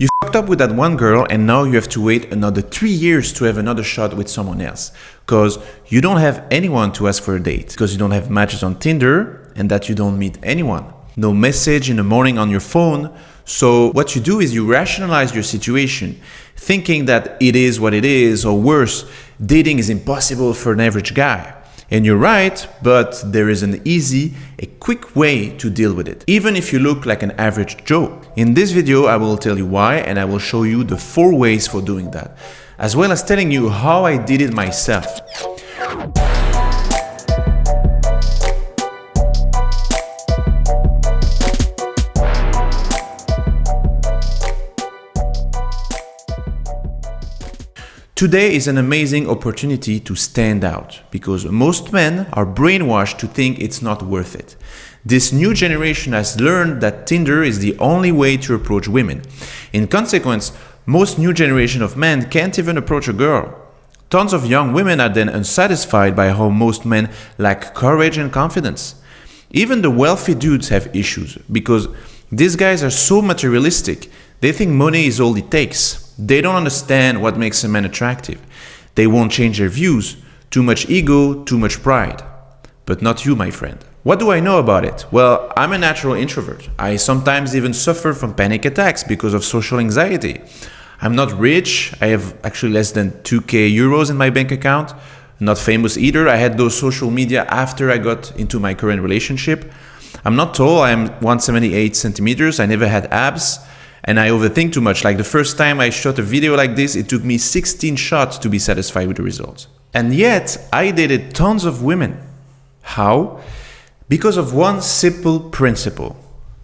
You fucked up with that one girl and now you have to wait another 3 years to have another shot with someone else because you don't have anyone to ask for a date, because you don't have matches on Tinder and that you don't meet anyone. No message in the morning on your phone. So what you do is you rationalize your situation, thinking that it is what it is, or worse, dating is impossible for an average guy. And you're right, but there is an easy, a quick way to deal with it, even if you look like an average Joe. In this video, I will tell you why, and I will show you the 4 ways for doing that, as well as telling you how I did it myself. Today is an amazing opportunity to stand out because most men are brainwashed to think it's not worth it. This new generation has learned that Tinder is the only way to approach women. In consequence, most new generation of men can't even approach a girl. Tons of young women are then unsatisfied by how most men lack courage and confidence. Even the wealthy dudes have issues because these guys are so materialistic. They think money is all it takes. They don't understand what makes a man attractive. They won't change their views. Too much ego, too much pride. But not you, my friend. What do I know about it? Well, I'm a natural introvert. I sometimes even suffer from panic attacks because of social anxiety. I'm not rich. I have actually less than 2k euros in my bank account. Not famous either. I had those social media after I got into my current relationship. I'm not tall. I'm 178 centimeters. I never had abs. And I overthink too much. Like the first time I shot a video like this, it took me 16 shots to be satisfied with the results. And yet, I dated tons of women. How? Because of one simple principle: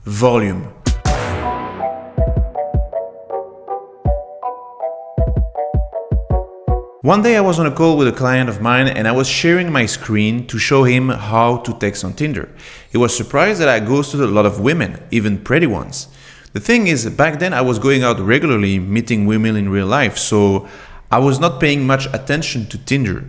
volume. One day I was on a call with a client of mine and I was sharing my screen to show him how to text on Tinder. He was surprised that I ghosted a lot of women, even pretty ones. The thing is, back then I was going out regularly, meeting women in real life, so I was not paying much attention to Tinder.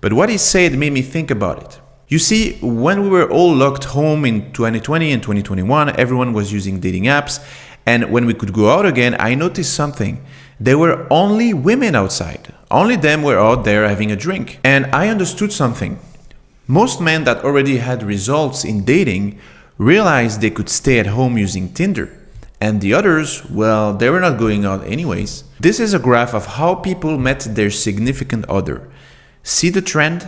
But what he said made me think about it. You see, when we were all locked home in 2020 and 2021, everyone was using dating apps, and when we could go out again, I noticed something. There were only women outside. Only them were out there having a drink. And I understood something. Most men that already had results in dating realized they could stay at home using Tinder. And the others, well, they were not going out anyways. This is a graph of how people met their significant other. See the trend?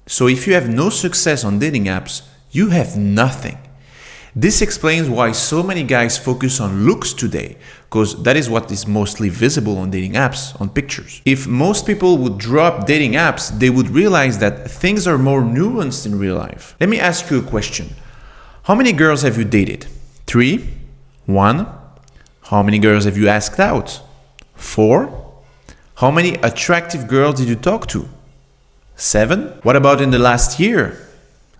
So if you have no success on dating apps, you have nothing. This explains why so many guys focus on looks today, because that is what is mostly visible on dating apps, on pictures. If most people would drop dating apps, they would realize that things are more nuanced in real life. Let me ask you a question. How many girls have you dated? 3? 1. How many girls have you asked out? 4. How many attractive girls did you talk to? 7. What about in the last year?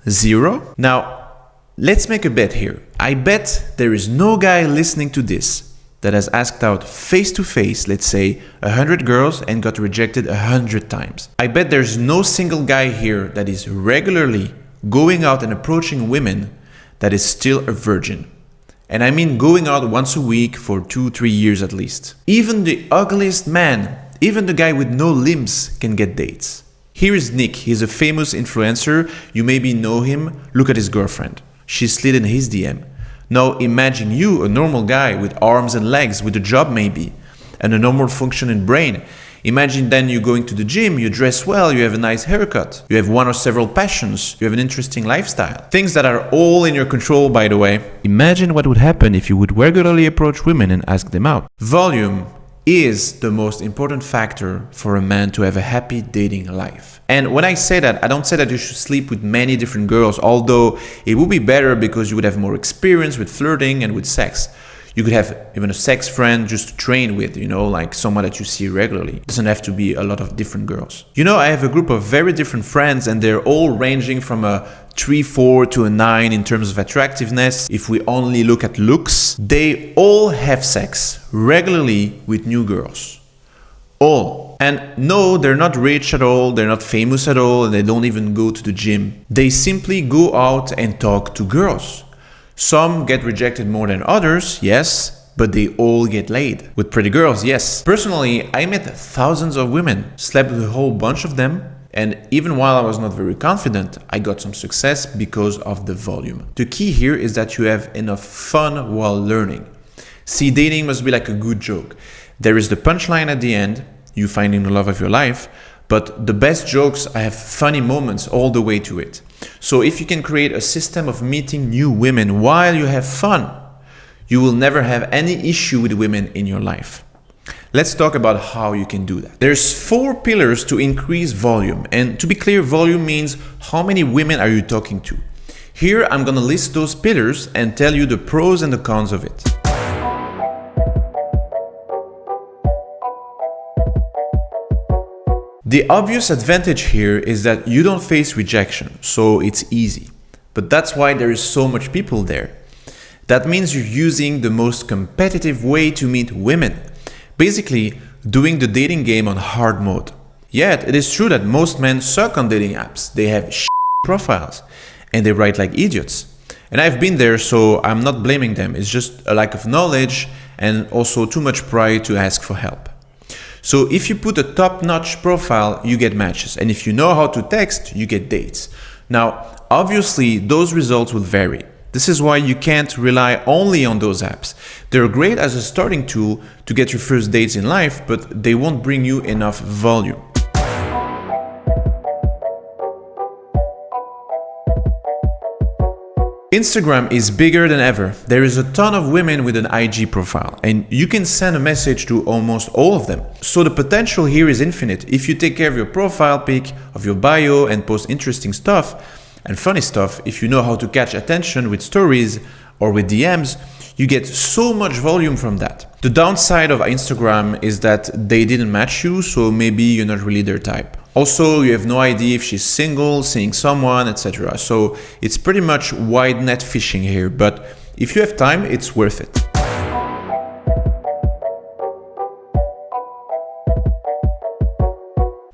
0. Now, let's make a bet here. I bet there is no guy listening to this that has asked out face to face, let's say 100 girls and got rejected 100 times. I bet there's no single guy here that is regularly going out and approaching women that is still a virgin. And I mean going out once a week for 2-3 years at least. Even the ugliest man, even the guy with no limbs can get dates. Here is Nick, he's a famous influencer, you maybe know him, look at his girlfriend. She slid in his DM. Now imagine you, a normal guy with arms and legs, with a job maybe, and a normal functioning brain. Imagine then you going to the gym, you dress well, you have a nice haircut, you have one or several passions, you have an interesting lifestyle. Things that are all in your control, by the way. Imagine what would happen if you would regularly approach women and ask them out. Volume is the most important factor for a man to have a happy dating life. And when I say that, I don't say that you should sleep with many different girls, although it would be better because you would have more experience with flirting and with sex. You could have even a sex friend just to train with, like someone that you see regularly. It doesn't have to be a lot of different girls. I have a group of very different friends and they're all ranging from a 3-4 to a 9 in terms of attractiveness. If we only look at looks, they all have sex regularly with new girls. All. And no, they're not rich at all, they're not famous at all, and they don't even go to the gym. They simply go out and talk to girls. Some get rejected more than others, yes, but they all get laid. With pretty girls, yes. Personally, I met thousands of women, slept with a whole bunch of them, and even while I was not very confident, I got some success because of the volume. The key here is that you have enough fun while learning. See, dating must be like a good joke. There is the punchline at the end, you finding the love of your life, but the best jokes have funny moments all the way to it. So if you can create a system of meeting new women while you have fun, you will never have any issue with women in your life. Let's talk about how you can do that. There's 4 pillars to increase volume. And to be clear, volume means how many women are you talking to. Here, I'm gonna list those pillars and tell you the pros and the cons of it. The obvious advantage here is that you don't face rejection, so it's easy. But that's why there is so much people there. That means you're using the most competitive way to meet women. Basically, doing the dating game on hard mode. Yet, it is true that most men suck on dating apps. They have profiles and they write like idiots. And I've been there, so I'm not blaming them. It's just a lack of knowledge and also too much pride to ask for help. So if you put a top-notch profile, you get matches. And if you know how to text, you get dates. Now, obviously, those results will vary. This is why you can't rely only on those apps. They're great as a starting tool to get your first dates in life, but they won't bring you enough volume. Instagram is bigger than ever. There is a ton of women with an IG profile, and you can send a message to almost all of them. So the potential here is infinite. If you take care of your profile pic, of your bio, and post interesting stuff, and funny stuff, if you know how to catch attention with stories or with DMs, you get so much volume from that. The downside of Instagram is that they didn't match you, so maybe you're not really their type. Also, you have no idea if she's single, seeing someone, etc. So it's pretty much wide net fishing here, but if you have time, it's worth it.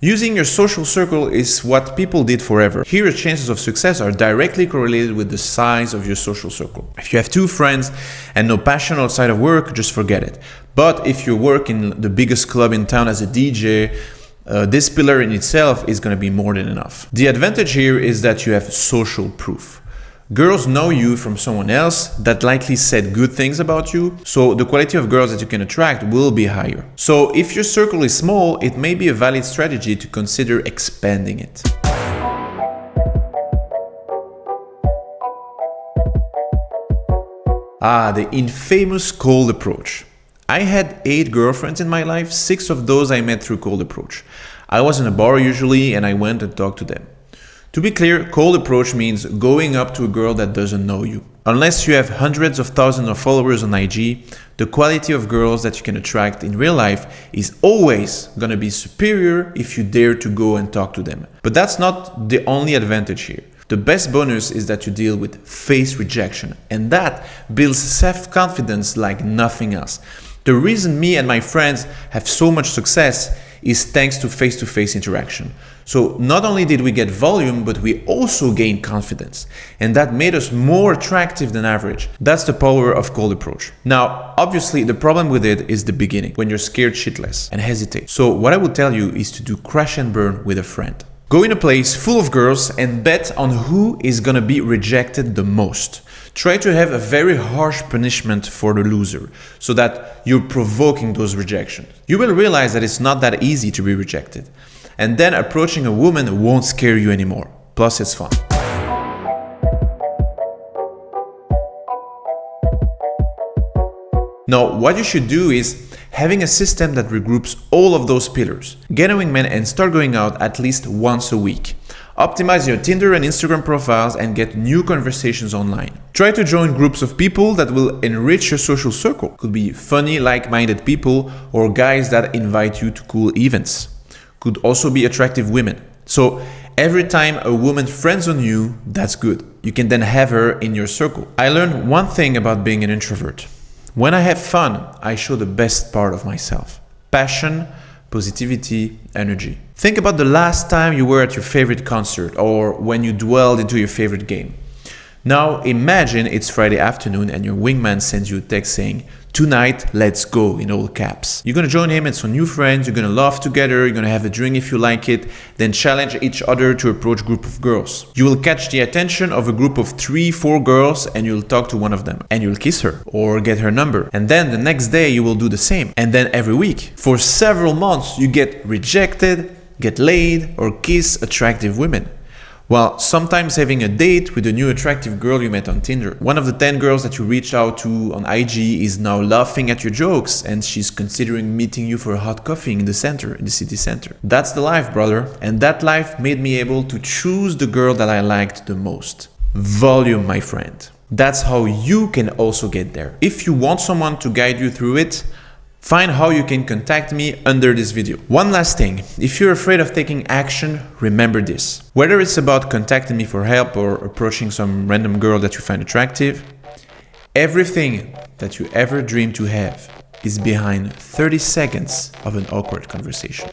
Using your social circle is what people did forever. Here, your chances of success are directly correlated with the size of your social circle. If you have 2 friends and no passion outside of work, just forget it. But if you work in the biggest club in town as a DJ, this pillar in itself is going to be more than enough. The advantage here is that you have social proof. Girls know you from someone else that likely said good things about you, so the quality of girls that you can attract will be higher. So if your circle is small, it may be a valid strategy to consider expanding it. The infamous cold approach. I had 8 girlfriends in my life, 6 of those I met through cold approach. I was in a bar usually and I went and talked to them. To be clear, cold approach means going up to a girl that doesn't know you. Unless you have hundreds of thousands of followers on IG, the quality of girls that you can attract in real life is always gonna be superior if you dare to go and talk to them. But that's not the only advantage here. The best bonus is that you deal with face rejection, and that builds self-confidence like nothing else. The reason me and my friends have so much success is thanks to face-to-face interaction. So not only did we get volume, but we also gained confidence. And that made us more attractive than average. That's the power of cold approach. Now, obviously, the problem with it is the beginning, when you're scared shitless and hesitate. So what I would tell you is to do crash and burn with a friend. Go in a place full of girls and bet on who is gonna be rejected the most. Try to have a very harsh punishment for the loser so that you're provoking those rejections. You will realize that it's not that easy to be rejected. And then approaching a woman won't scare you anymore. Plus, it's fun. Now, what you should do is having a system that regroups all of those pillars. Get a wingman and start going out at least once a week. Optimize your Tinder and Instagram profiles and get new conversations online. Try to join groups of people that will enrich your social circle. Could be funny, like-minded people or guys that invite you to cool events. Could also be attractive women. So every time a woman friends on you, that's good. You can then have her in your circle. I learned one thing about being an introvert. When I have fun, I show the best part of myself. Passion, positivity, energy. Think about the last time you were at your favorite concert or when you dwelled into your favorite game. Now imagine it's Friday afternoon and your wingman sends you a text saying, "Tonight, let's go," in all caps. You're gonna join him and some new friends, you're gonna laugh together, you're gonna have a drink if you like it, then challenge each other to approach a group of girls. You will catch the attention of a group of 3-4 girls and you'll talk to one of them and you'll kiss her or get her number. And then the next day you will do the same. And then every week. For several months you get rejected, get laid, or kiss attractive women. Well, sometimes having a date with a new attractive girl you met on Tinder. One of the 10 girls that you reached out to on IG is now laughing at your jokes and she's considering meeting you for a hot coffee in the city center. That's the life, brother. And that life made me able to choose the girl that I liked the most. Volume, my friend. That's how you can also get there. If you want someone to guide you through it, find how you can contact me under this video. One last thing, if you're afraid of taking action, remember this. Whether it's about contacting me for help or approaching some random girl that you find attractive, everything that you ever dreamed to have is behind 30 seconds of an awkward conversation.